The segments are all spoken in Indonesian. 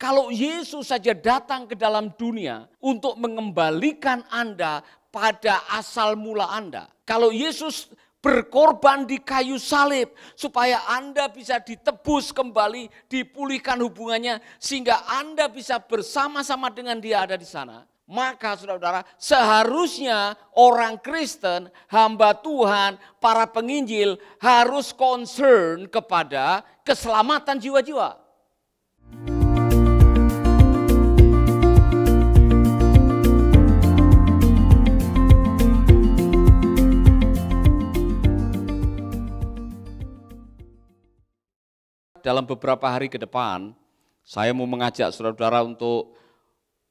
Kalau Yesus saja datang ke dalam dunia untuk mengembalikan Anda pada asal mula Anda. Kalau Yesus berkorban di kayu salib supaya Anda bisa ditebus kembali, dipulihkan hubungannya sehingga Anda bisa bersama-sama dengan Dia ada di sana. Maka saudara-saudara, seharusnya orang Kristen, hamba Tuhan, para penginjil harus concern kepada keselamatan jiwa-jiwa. Dalam beberapa hari ke depan, saya mau mengajak saudara-saudara untuk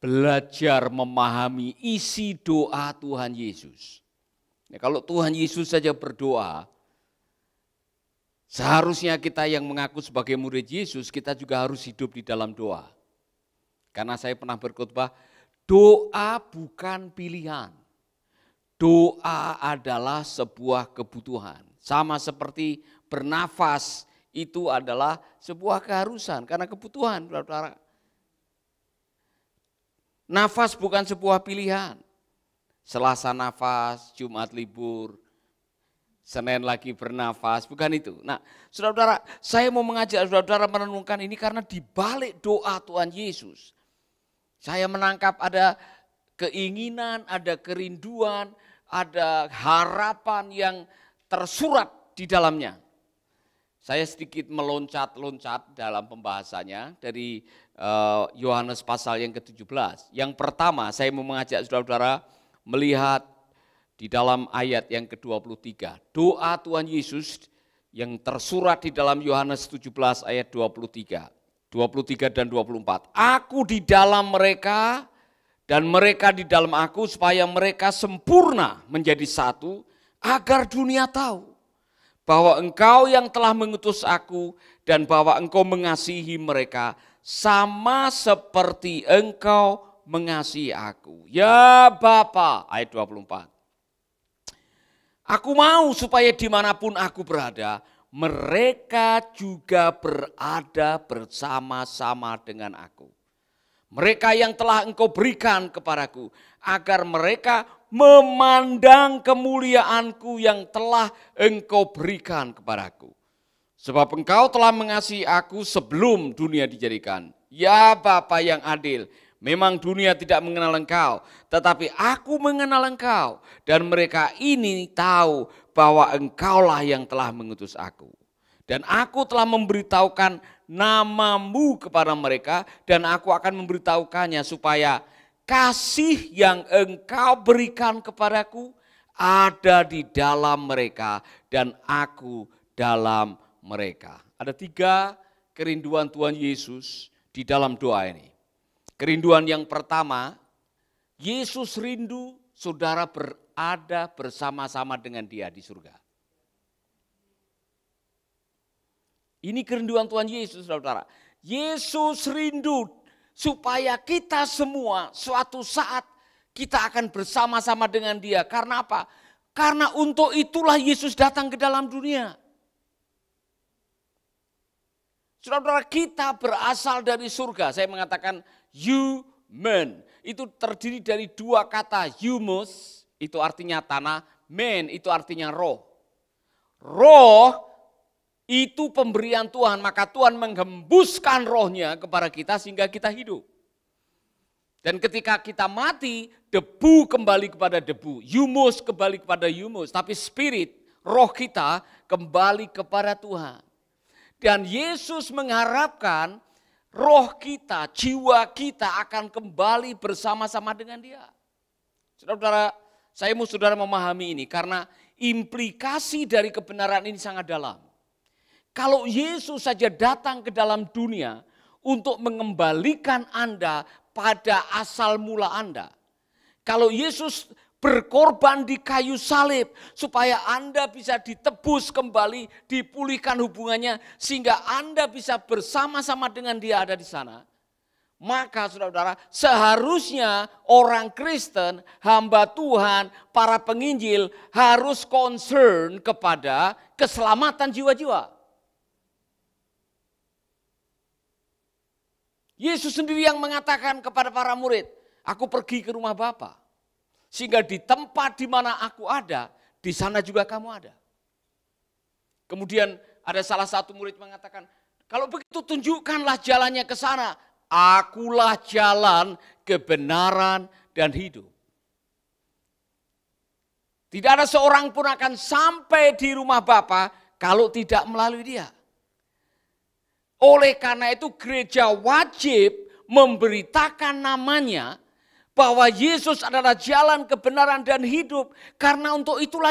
belajar memahami isi doa Tuhan Yesus. Ya, kalau Tuhan Yesus saja berdoa, seharusnya kita yang mengaku sebagai murid Yesus, kita juga harus hidup di dalam doa. Karena saya pernah berkhotbah, doa bukan pilihan. Doa adalah sebuah kebutuhan. Sama seperti bernafas, itu adalah sebuah keharusan karena kebutuhan, saudara. Nafas bukan sebuah pilihan. Selasa nafas, Jumat libur, Senin lagi bernafas, bukan itu. Nah, saudara-saudara, saya mau mengajak saudara-saudara merenungkan ini karena di balik doa Tuhan Yesus, saya menangkap ada keinginan, ada kerinduan, ada harapan yang tersurat di dalamnya. Saya sedikit meloncat-loncat dalam pembahasannya dari Yohanes pasal yang ke-17. Yang pertama saya mau mengajak saudara-saudara melihat di dalam ayat yang ke-23. Doa Tuhan Yesus yang tersurat di dalam Yohanes 17 ayat 23 dan 24. Aku di dalam mereka dan mereka di dalam aku supaya mereka sempurna menjadi satu agar dunia tahu bahwa engkau yang telah mengutus aku dan bahwa engkau mengasihi mereka sama seperti engkau mengasihi aku. Ya Bapa, ayat 24. Aku mau supaya dimanapun aku berada, mereka juga berada bersama-sama dengan aku. Mereka yang telah engkau berikan kepadaku, agar mereka memandang kemuliaanku yang telah engkau berikan kepadaku. Sebab engkau telah mengasihi aku sebelum dunia dijadikan. Ya Bapa yang adil, memang dunia tidak mengenal engkau, tetapi aku mengenal engkau. Dan mereka ini tahu bahwa engkaulah yang telah mengutus aku. Dan aku telah memberitahukan namamu kepada mereka, dan aku akan memberitahukannya supaya kasih yang engkau berikan kepadaku ada di dalam mereka dan aku dalam mereka. Ada 3 kerinduan Tuhan Yesus di dalam doa ini. Kerinduan yang pertama, Yesus rindu saudara berada bersama-sama dengan Dia di surga. Ini kerinduan Tuhan Yesus, saudara. Yesus rindu supaya kita semua suatu saat kita akan bersama-sama dengan Dia. Karena apa? Karena untuk itulah Yesus datang ke dalam dunia. Saudara-saudara, kita berasal dari surga. Saya mengatakan human. Itu terdiri dari 2 kata. Humus, itu artinya tanah. Men, itu artinya roh. Roh itu pemberian Tuhan, maka Tuhan menghembuskan rohnya kepada kita sehingga kita hidup. Dan ketika kita mati, debu kembali kepada debu, humus kembali kepada humus, tapi spirit, roh kita kembali kepada Tuhan. Dan Yesus mengharapkan roh kita, jiwa kita akan kembali bersama-sama dengan Dia. Saudara-saudara, saya mau saudara memahami ini karena implikasi dari kebenaran ini sangat dalam. Kalau Yesus saja datang ke dalam dunia untuk mengembalikan Anda pada asal mula Anda. Kalau Yesus berkorban di kayu salib supaya Anda bisa ditebus kembali, dipulihkan hubungannya sehingga Anda bisa bersama-sama dengan Dia ada di sana. Maka saudara-saudara, seharusnya orang Kristen, hamba Tuhan, para penginjil harus concern kepada keselamatan jiwa-jiwa. Yesus sendiri yang mengatakan kepada para murid, aku pergi ke rumah Bapa. Sehingga di tempat di mana aku ada, di sana juga kamu ada. Kemudian ada salah satu murid mengatakan, kalau begitu tunjukkanlah jalannya ke sana. Akulah jalan, kebenaran, dan hidup. Tidak ada seorang pun akan sampai di rumah Bapa kalau tidak melalui dia. Oleh karena itu gereja wajib memberitakan namanya bahwa Yesus adalah jalan, kebenaran, dan hidup. Karena untuk itulah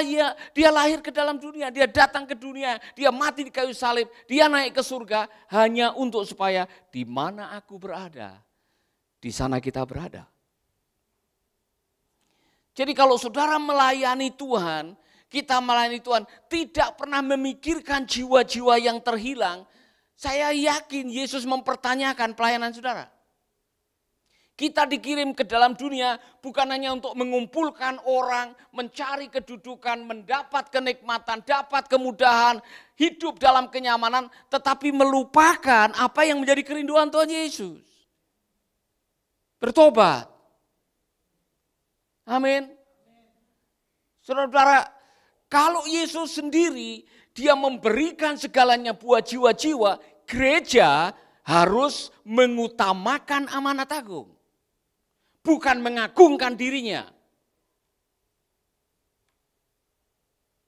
dia lahir ke dalam dunia, dia datang ke dunia, dia mati di kayu salib, dia naik ke surga hanya untuk supaya di mana aku berada, di sana kita berada. Jadi kalau saudara melayani Tuhan, kita melayani Tuhan, tidak pernah memikirkan jiwa-jiwa yang terhilang, saya yakin Yesus mempertanyakan pelayanan saudara. Kita dikirim ke dalam dunia bukan hanya untuk mengumpulkan orang, mencari kedudukan, mendapat kenikmatan, dapat kemudahan, hidup dalam kenyamanan, tetapi melupakan apa yang menjadi kerinduan Tuhan Yesus. Bertobat. Amin. Saudara-saudara, kalau Yesus sendiri, dia memberikan segalanya buat jiwa-jiwa, gereja harus mengutamakan amanat agung. Bukan mengagungkan dirinya.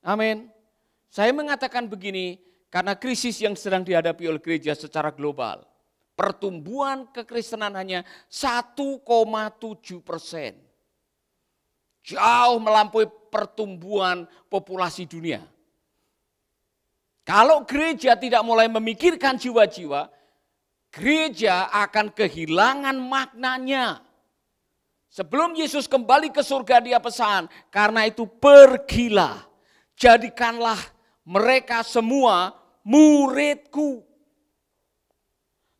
Amin. Saya mengatakan begini, karena krisis yang sedang dihadapi oleh gereja secara global. Pertumbuhan kekristenan hanya 1,7%. Jauh melampaui pertumbuhan populasi dunia. Kalau gereja tidak mulai memikirkan jiwa-jiwa, gereja akan kehilangan maknanya. Sebelum Yesus kembali ke surga dia pesan, karena itu pergilah, jadikanlah mereka semua muridku.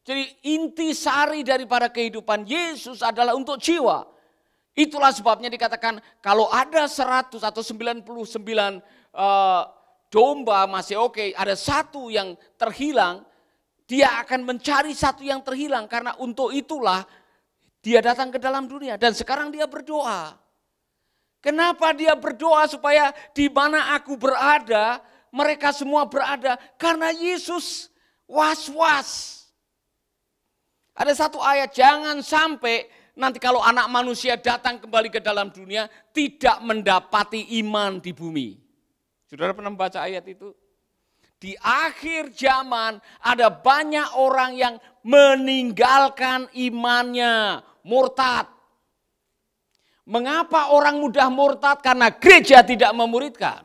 Jadi intisari daripada kehidupan Yesus adalah untuk jiwa. Itulah sebabnya dikatakan kalau ada 100 atau 99 domba masih oke, ada satu yang terhilang, dia akan mencari satu yang terhilang. Karena untuk itulah dia datang ke dalam dunia dan sekarang dia berdoa. Kenapa dia berdoa? Supaya di mana aku berada, mereka semua berada. Karena Yesus was-was. Ada satu ayat, jangan sampai nanti kalau anak manusia datang kembali ke dalam dunia, tidak mendapati iman di bumi. Saudara pernah membaca ayat itu? Di akhir zaman ada banyak orang yang meninggalkan imannya, murtad. Mengapa orang mudah murtad? Karena gereja tidak memuridkan.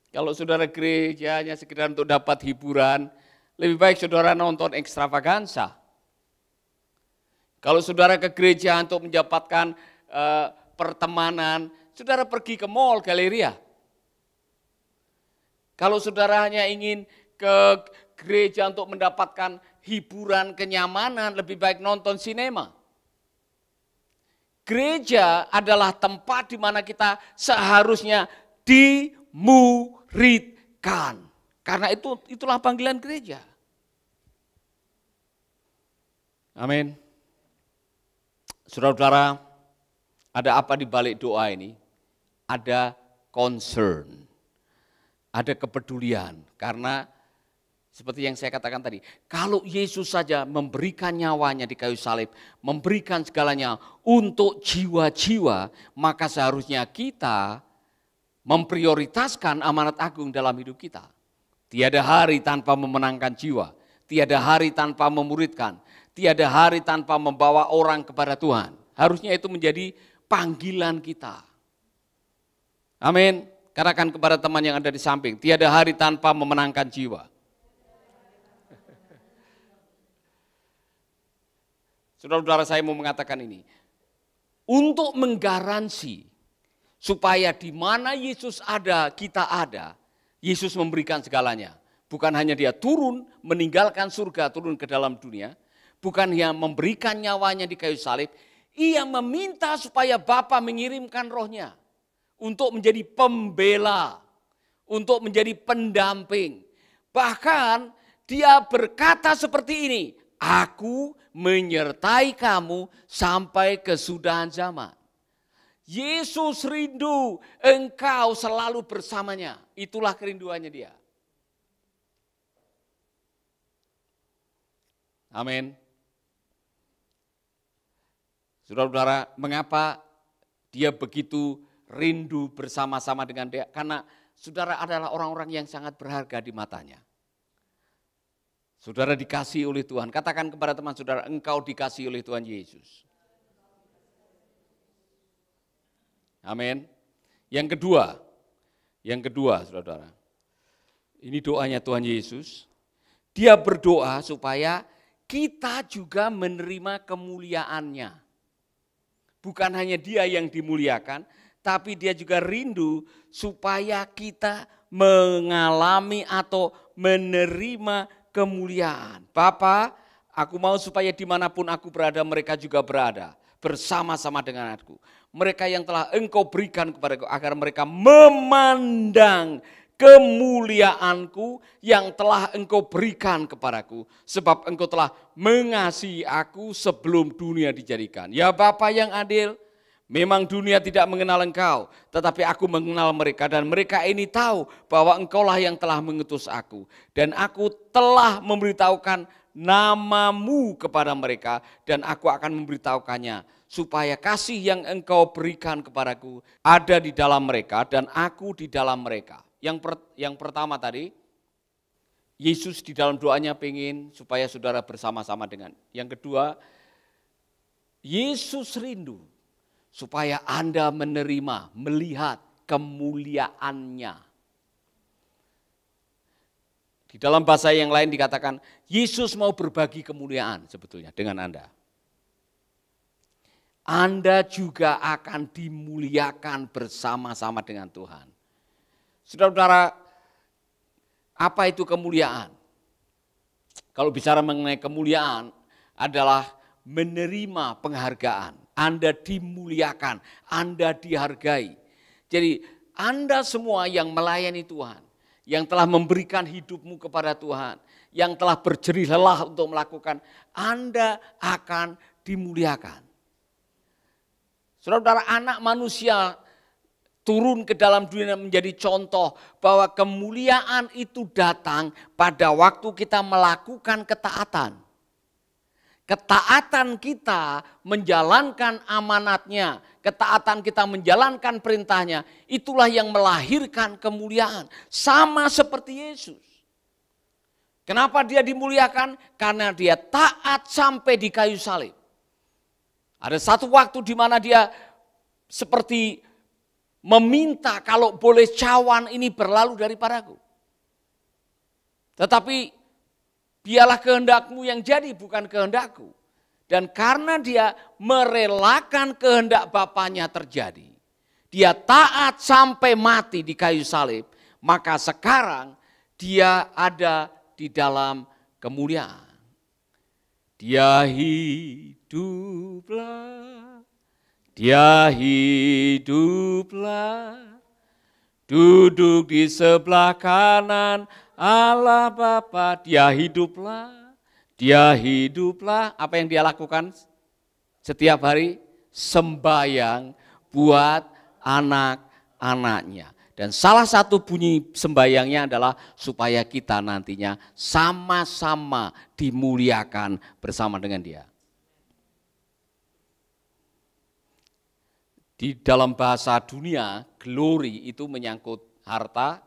Kalau saudara gerejanya sekedar untuk dapat hiburan, lebih baik saudara nonton ekstravaganza. Kalau saudara ke gereja untuk mendapatkan pertemanan, saudara pergi ke mall, galeria. Kalau saudara hanya ingin ke gereja untuk mendapatkan hiburan, kenyamanan, lebih baik nonton sinema. Gereja adalah tempat di mana kita seharusnya dimuridkan. Karena itulah panggilan gereja. Amin. Saudara-saudara, ada apa di balik doa ini? Ada concern. Ada kepedulian, karena seperti yang saya katakan tadi, kalau Yesus saja memberikan nyawanya di kayu salib, memberikan segalanya untuk jiwa-jiwa, maka seharusnya kita memprioritaskan amanat agung dalam hidup kita. Tiada hari tanpa memenangkan jiwa, tiada hari tanpa memuridkan, tiada hari tanpa membawa orang kepada Tuhan. Harusnya itu menjadi panggilan kita. Amin. Katakan kepada teman yang ada di samping, tiada hari tanpa memenangkan jiwa. Saudara-saudara, saya mau mengatakan ini. Untuk menggaransi supaya di mana Yesus ada, kita ada, Yesus memberikan segalanya. Bukan hanya dia turun, meninggalkan surga, turun ke dalam dunia. Bukan hanya memberikan nyawanya di kayu salib. Ia meminta supaya Bapa mengirimkan rohnya. Untuk menjadi pembela, untuk menjadi pendamping. Bahkan dia berkata seperti ini, aku menyertai kamu sampai kesudahan zaman. Yesus rindu engkau selalu bersamanya. Itulah kerinduannya dia. Amin. Saudara-saudara, mengapa dia begitu rindu bersama-sama dengan dia? Karena saudara adalah orang-orang yang sangat berharga di matanya. Saudara dikasihi oleh Tuhan. Katakan kepada teman saudara, engkau dikasihi oleh Tuhan Yesus. Amin. Yang kedua, saudara. Ini doanya Tuhan Yesus. Dia berdoa supaya kita juga menerima kemuliaannya. Bukan hanya dia yang dimuliakan, tapi dia juga rindu supaya kita mengalami atau menerima kemuliaan. Bapa, aku mau supaya dimanapun aku berada, mereka juga berada bersama-sama dengan aku. Mereka yang telah engkau berikan kepadaku, agar mereka memandang kemuliaanku yang telah engkau berikan kepadaku, sebab engkau telah mengasihi aku sebelum dunia dijadikan. Ya Bapa yang adil, memang dunia tidak mengenal engkau, tetapi aku mengenal mereka, dan mereka ini tahu bahwa engkaulah yang telah mengutus aku, dan aku telah memberitahukan namamu kepada mereka, dan aku akan memberitahukannya, supaya kasih yang engkau berikan kepadaku ada di dalam mereka, dan aku di dalam mereka. Yang pertama tadi, Yesus di dalam doanya pengen supaya saudara bersama-sama dengan. Yang kedua, Yesus rindu supaya Anda menerima, melihat kemuliaannya. Di dalam bahasa yang lain dikatakan, Yesus mau berbagi kemuliaan sebetulnya dengan Anda. Anda juga akan dimuliakan bersama-sama dengan Tuhan. Saudara-saudara, apa itu kemuliaan? Kalau bicara mengenai kemuliaan adalah menerima penghargaan. Anda dimuliakan, Anda dihargai. Jadi Anda semua yang melayani Tuhan, yang telah memberikan hidupmu kepada Tuhan, yang telah berjerih lelah untuk melakukan, Anda akan dimuliakan. Saudara-saudara, anak manusia turun ke dalam dunia menjadi contoh bahwa kemuliaan itu datang pada waktu kita melakukan ketaatan. Ketaatan kita menjalankan amanatnya, ketaatan kita menjalankan perintahnya, itulah yang melahirkan kemuliaan. Sama seperti Yesus. Kenapa dia dimuliakan? Karena dia taat sampai di kayu salib. Ada satu waktu di mana dia seperti meminta kalau boleh cawan ini berlalu daripadaku. Tetapi biarlah kehendakmu yang jadi, bukan kehendakku. Dan karena dia merelakan kehendak Bapanya terjadi, dia taat sampai mati di kayu salib, maka sekarang dia ada di dalam kemuliaan. Dia hiduplah. Dia hiduplah, duduk di sebelah kanan Allah Bapa. Dia hiduplah, dia hiduplah. Apa yang dia lakukan setiap hari? Sembayang buat anak-anaknya. Dan salah satu bunyi sembayangnya adalah supaya kita nantinya sama-sama dimuliakan bersama dengan dia. Di dalam bahasa dunia, glory itu menyangkut harta,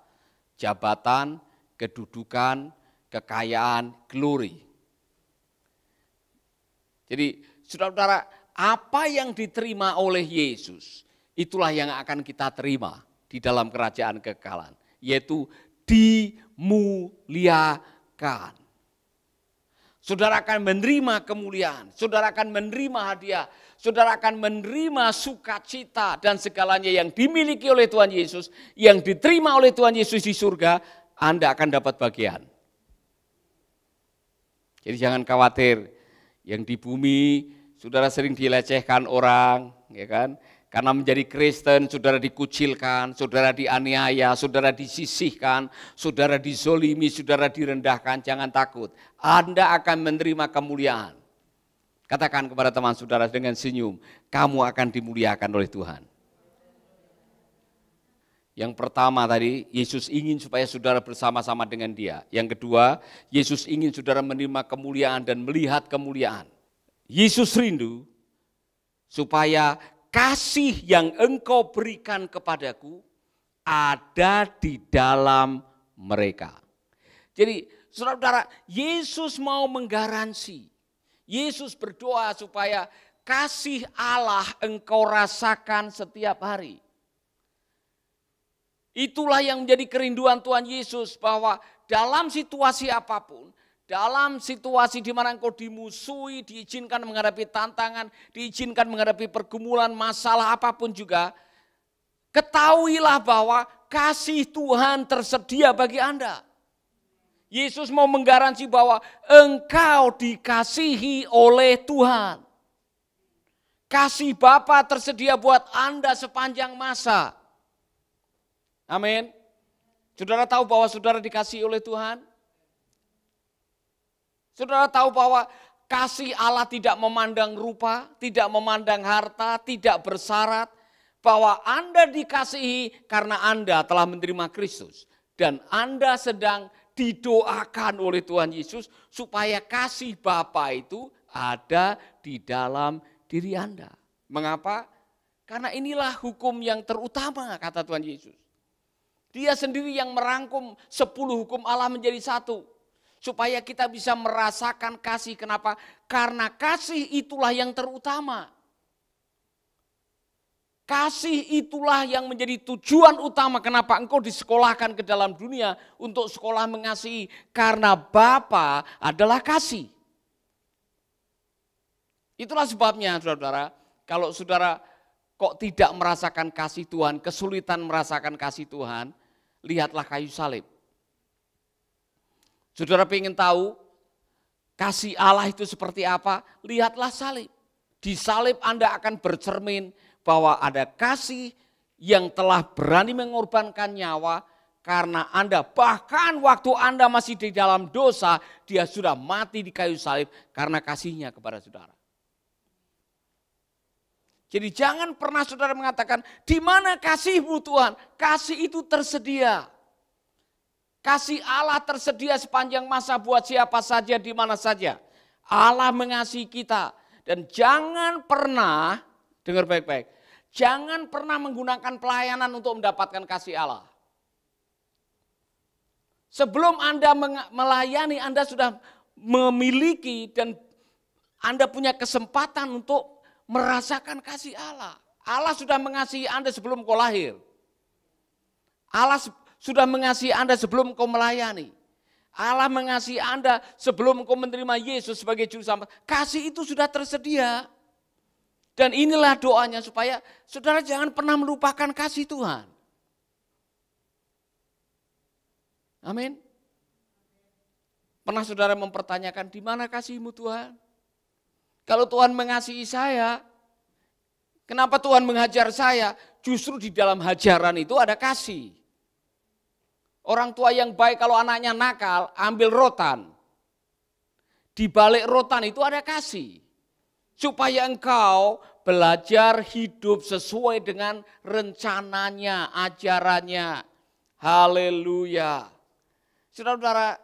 jabatan, kedudukan, kekayaan, glory. Jadi saudara-saudara, apa yang diterima oleh Yesus, itulah yang akan kita terima di dalam kerajaan kekekalan, yaitu dimuliakan. Saudara akan menerima kemuliaan, saudara akan menerima hadiah, saudara akan menerima sukacita dan segalanya yang dimiliki oleh Tuhan Yesus, yang diterima oleh Tuhan Yesus di surga, Anda akan dapat bagian. Jadi jangan khawatir, yang di bumi saudara sering dilecehkan orang, ya kan? Karena menjadi Kristen, saudara dikucilkan, saudara dianiaya, saudara disisihkan, saudara dizolimi, saudara direndahkan, jangan takut. Anda akan menerima kemuliaan. Katakan kepada teman saudara dengan senyum, kamu akan dimuliakan oleh Tuhan. Yang pertama tadi, Yesus ingin supaya saudara bersama-sama dengan Dia. Yang kedua, Yesus ingin saudara menerima kemuliaan dan melihat kemuliaan. Yesus rindu supaya kasih yang engkau berikan kepadaku ada di dalam mereka. Jadi saudara-saudara, Yesus mau menggaransi. Yesus berdoa supaya kasih Allah engkau rasakan setiap hari. Itulah yang menjadi kerinduan Tuhan Yesus, bahwa dalam situasi apapun, dalam situasi di mana engkau dimusuhi, diizinkan menghadapi tantangan, diizinkan menghadapi pergumulan, masalah apapun juga, ketahuilah bahwa kasih Tuhan tersedia bagi Anda. Yesus mau menggaransi bahwa engkau dikasihi oleh Tuhan. Kasih Bapa tersedia buat Anda sepanjang masa. Amin. Saudara tahu bahwa saudara dikasihi oleh Tuhan? Saudara tahu bahwa kasih Allah tidak memandang rupa, tidak memandang harta, tidak bersyarat. Bahwa Anda dikasihi karena Anda telah menerima Kristus. Dan Anda sedang didoakan oleh Tuhan Yesus supaya kasih Bapa itu ada di dalam diri Anda. Mengapa? Karena inilah hukum yang terutama, kata Tuhan Yesus. Dia sendiri yang merangkum 10 hukum Allah menjadi satu. Supaya kita bisa merasakan kasih. Kenapa? Karena kasih itulah yang terutama. Kasih itulah yang menjadi tujuan utama kenapa engkau disekolahkan ke dalam dunia untuk sekolah mengasihi. Karena Bapa adalah kasih. Itulah sebabnya saudara-saudara, kalau saudara kok tidak merasakan kasih Tuhan, kesulitan merasakan kasih Tuhan, lihatlah kayu salib. Saudara ingin tahu kasih Allah itu seperti apa? Lihatlah salib. Di salib Anda akan bercermin bahwa ada kasih yang telah berani mengorbankan nyawa karena Anda. Bahkan waktu Anda masih di dalam dosa, dia sudah mati di kayu salib karena kasihnya kepada saudara. Jadi jangan pernah saudara mengatakan, di mana kasih-Mu Tuhan? Kasih itu tersedia. Kasih Allah tersedia sepanjang masa buat siapa saja, di mana saja. Allah mengasihi kita. Dan jangan pernah, dengar baik-baik, jangan pernah menggunakan pelayanan untuk mendapatkan kasih Allah. Sebelum Anda melayani, Anda sudah memiliki dan Anda punya kesempatan untuk merasakan kasih Allah. Allah sudah mengasihi Anda sebelum kau lahir. Allah sudah mengasihi Anda sebelum kau melayani. Allah mengasihi Anda sebelum kau menerima Yesus sebagai juru selamat. Kasih itu sudah tersedia. Dan inilah doanya supaya saudara jangan pernah melupakan kasih Tuhan. Amin. Pernah saudara mempertanyakan, di mana kasih-Mu Tuhan? Kalau Tuhan mengasihi saya, kenapa Tuhan menghajar saya? Justru di dalam hajaran itu ada kasih. Orang tua yang baik kalau anaknya nakal, ambil rotan. Di balik rotan itu ada kasih. Supaya engkau belajar hidup sesuai dengan rencananya, ajarannya. Haleluya. Saudara-saudara,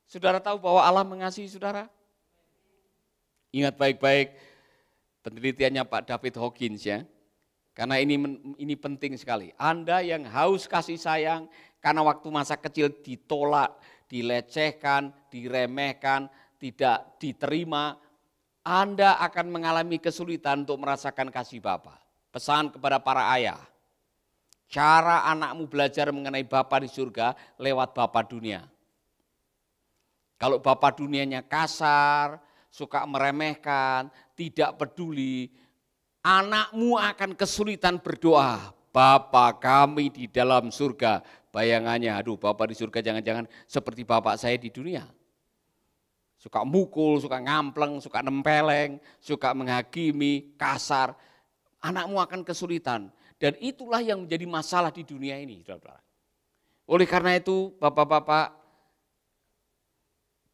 saudara tahu bahwa Allah mengasihi saudara? Ingat baik-baik penelitiannya Pak David Hawkins ya. Karena ini penting sekali. Anda yang haus kasih sayang, karena waktu masa kecil ditolak, dilecehkan, diremehkan, tidak diterima, Anda akan mengalami kesulitan untuk merasakan kasih Bapa. Pesan kepada para ayah, cara anakmu belajar mengenai Bapa di surga lewat Bapa dunia. Kalau Bapa dunianya kasar, suka meremehkan, tidak peduli, anakmu akan kesulitan berdoa. Bapa kami di dalam surga. Bayangannya, aduh Bapa di surga jangan-jangan seperti Bapak saya di dunia. Suka mukul, suka ngampleng, suka nempeleng, suka menghakimi, kasar. anakmu akan kesulitan. Dan itulah yang menjadi masalah di dunia ini, saudara-saudara. Oleh karena itu, bapak-bapak,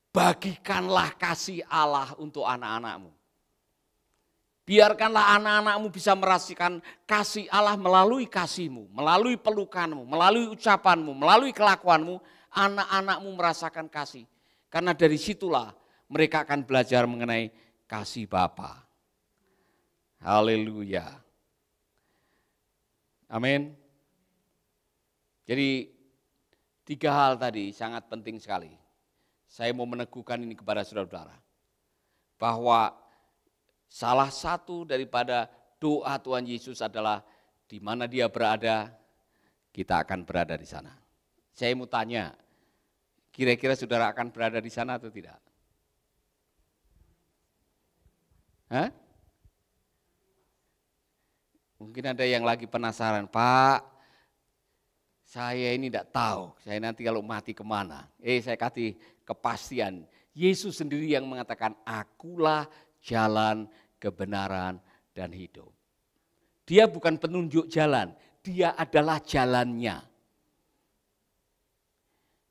bagikanlah kasih Allah untuk anak-anakmu. Biarkanlah anak-anakmu bisa merasakan kasih Allah melalui kasihmu, melalui pelukanmu, melalui ucapanmu, melalui kelakuanmu, anak-anakmu merasakan kasih. Karena dari situlah mereka akan belajar mengenai kasih Bapa. Haleluya. Amin. Jadi 3 hal tadi sangat penting sekali. Saya mau meneguhkan ini kepada saudara-saudara. Bahwa salah satu daripada doa Tuhan Yesus adalah di mana dia berada, kita akan berada di sana. Saya mau tanya, kira-kira saudara akan berada di sana atau tidak? Hah? Mungkin ada yang lagi penasaran, Pak, saya ini tidak tahu, saya nanti kalau mati kemana. Saya kasih kepastian, Yesus sendiri yang mengatakan, akulah jalan, kebenaran, dan hidup. Dia bukan penunjuk jalan, dia adalah jalannya.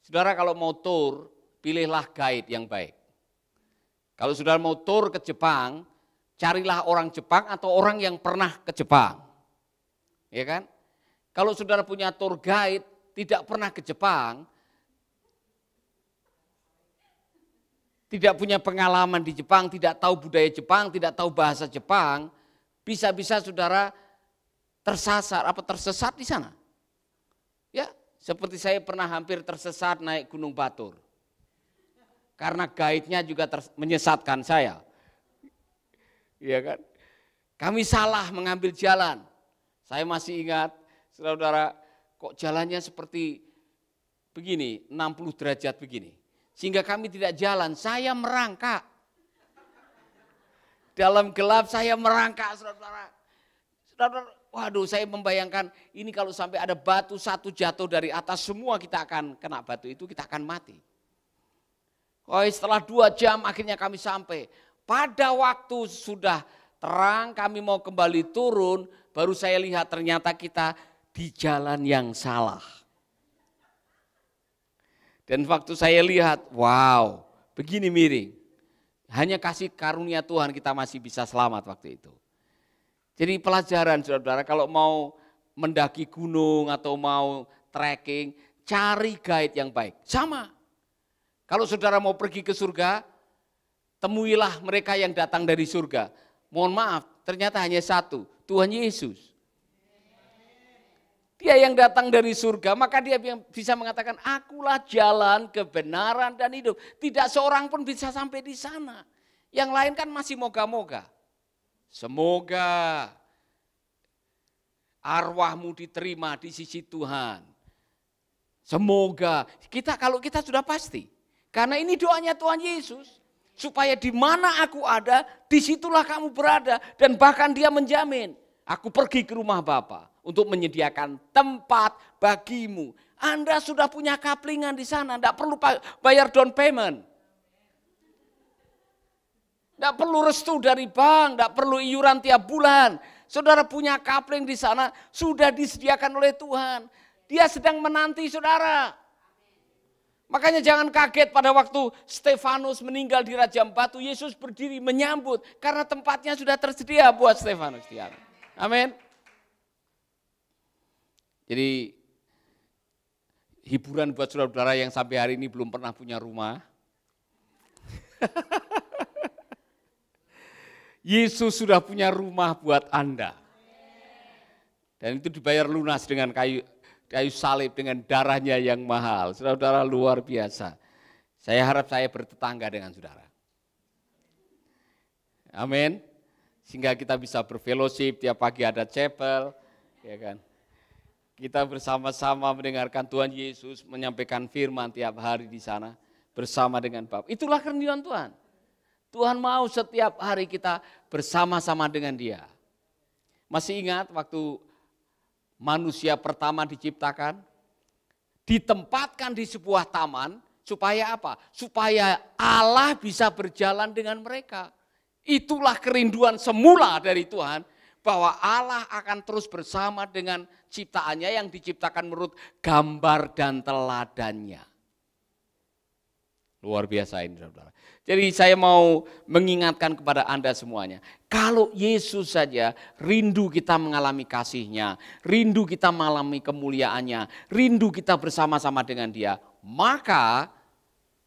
Saudara kalau mau tur, pilihlah guide yang baik. Kalau saudara mau tur ke Jepang, carilah orang Jepang atau orang yang pernah ke Jepang. Ya kan? Kalau saudara punya tour guide, tidak pernah ke Jepang, tidak punya pengalaman di Jepang, tidak tahu budaya Jepang, tidak tahu bahasa Jepang, bisa-bisa saudara tersasar, tersesat di sana. Ya, seperti saya pernah hampir tersesat naik Gunung Batur. Karena guide-nya juga menyesatkan saya. Iya kan? Kami salah mengambil jalan. Saya masih ingat, saudara-saudara, kok jalannya seperti begini, 60 derajat begini. Sehingga kami tidak jalan, saya merangkak. Dalam gelap saya merangkak, saudara-saudara. Saudara, waduh, saya membayangkan ini kalau sampai ada batu satu jatuh dari atas, semua kita akan kena batu itu, kita akan mati. Oh, setelah 2 jam akhirnya kami sampai. Pada waktu sudah terang, kami mau kembali turun, baru saya lihat ternyata kita di jalan yang salah. Dan waktu saya lihat, wow, begini miring. Hanya kasih karunia Tuhan kita masih bisa selamat waktu itu. Jadi pelajaran saudara-saudara, kalau mau mendaki gunung atau mau trekking, cari guide yang baik. Sama, kalau saudara mau pergi ke surga, temuilah mereka yang datang dari surga. Mohon maaf, ternyata hanya satu, Tuhan Yesus. Dia yang datang dari surga, maka dia bisa mengatakan, akulah jalan, kebenaran, dan hidup. Tidak seorang pun bisa sampai di sana. Yang lain kan masih moga-moga. Semoga arwahmu diterima di sisi Tuhan. Semoga, kalau kita sudah pasti. Karena ini doanya Tuhan Yesus. Supaya di mana aku ada, disitulah kamu berada. Dan bahkan dia menjamin, aku pergi ke rumah Bapa untuk menyediakan tempat bagimu. Anda sudah punya kaplingan di sana, tidak perlu bayar down payment. Tidak perlu restu dari bank, tidak perlu iuran tiap bulan. Saudara punya kapling di sana, sudah disediakan oleh Tuhan. Dia sedang menanti saudara. Makanya jangan kaget pada waktu Stefanus meninggal di Rajam Batu, Yesus berdiri menyambut karena tempatnya sudah tersedia buat Stefanus. Amin. Jadi hiburan buat saudara-saudara yang sampai hari ini belum pernah punya rumah. Yesus sudah punya rumah buat Anda. Dan itu dibayar lunas dengan kayu salib, dengan darahnya yang mahal. Saudara-saudara luar biasa. Saya harap saya bertetangga dengan saudara. Amin. Sehingga kita bisa berfellowship, tiap pagi ada chapel, ya kan. Kita bersama-sama mendengarkan Tuhan Yesus menyampaikan firman tiap hari di sana bersama dengan Bapa. Itulah kerinduan Tuhan. Tuhan mau setiap hari kita bersama-sama dengan Dia. Masih ingat waktu manusia pertama diciptakan, ditempatkan di sebuah taman, supaya apa? Supaya Allah bisa berjalan dengan mereka. Itulah kerinduan semula dari Tuhan, bahwa Allah akan terus bersama dengan ciptaannya yang diciptakan menurut gambar dan teladannya. Luar biasa ini saudara. Jadi saya mau mengingatkan kepada Anda semuanya. Kalau Yesus saja rindu kita mengalami kasih-Nya, rindu kita mengalami kemuliaannya, rindu kita bersama-sama dengan Dia, maka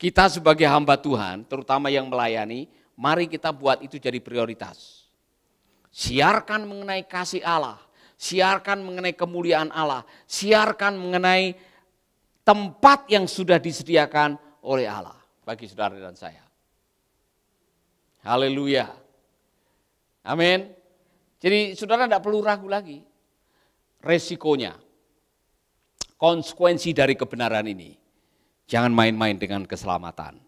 kita sebagai hamba Tuhan, terutama yang melayani, mari kita buat itu jadi prioritas. Siarkan mengenai kasih Allah, siarkan mengenai kemuliaan Allah, siarkan mengenai tempat yang sudah disediakan oleh Allah bagi saudara dan saya. Haleluya. Amin. Jadi saudara tidak perlu ragu lagi. Resikonya, konsekuensi dari kebenaran ini. Jangan main-main dengan keselamatan.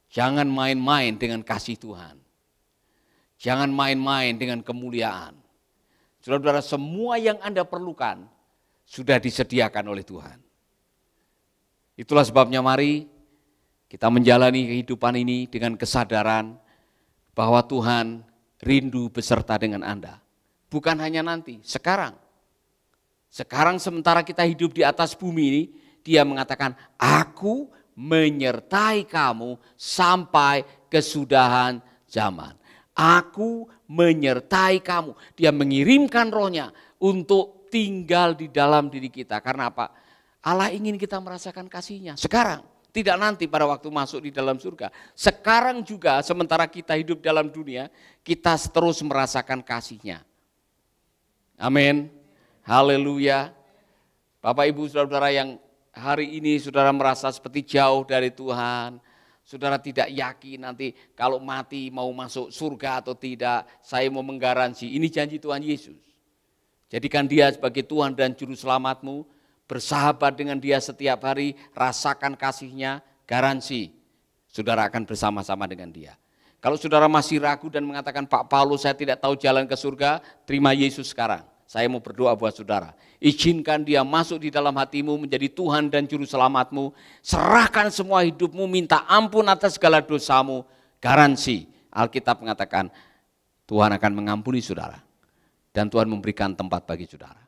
Jangan main-main dengan kasih Tuhan. Jangan main-main dengan kemuliaan. Saudara-saudara, semua yang Anda perlukan sudah disediakan oleh Tuhan. Itulah sebabnya mari kita menjalani kehidupan ini dengan kesadaran bahwa Tuhan rindu beserta dengan Anda. Bukan hanya nanti, sekarang. Sekarang sementara kita hidup di atas bumi ini, Dia mengatakan, aku menyertai kamu sampai kesudahan zaman. Aku menyertai kamu. Dia mengirimkan Roh-Nya untuk tinggal di dalam diri kita. Karena apa? Allah ingin kita merasakan kasih-Nya sekarang. Tidak nanti pada waktu masuk di dalam surga. Sekarang juga sementara kita hidup dalam dunia, kita terus merasakan kasih-Nya. Amin. Haleluya. Bapak Ibu saudara-saudara yang hari ini saudara merasa seperti jauh dari Tuhan, saudara tidak yakin nanti kalau mati mau masuk surga atau tidak, saya mau menggaransi, ini janji Tuhan Yesus. Jadikan Dia sebagai Tuhan dan Juru Selamatmu, bersahabat dengan Dia setiap hari, rasakan kasih-Nya, garansi, saudara akan bersama-sama dengan Dia. Kalau saudara masih ragu dan mengatakan, Pak Paulus saya tidak tahu jalan ke surga, terima Yesus sekarang. Saya mau berdoa buat saudara, izinkan Dia masuk di dalam hatimu menjadi Tuhan dan Juru Selamatmu, serahkan semua hidupmu, minta ampun atas segala dosamu, garansi. Alkitab mengatakan Tuhan akan mengampuni saudara dan Tuhan memberikan tempat bagi saudara.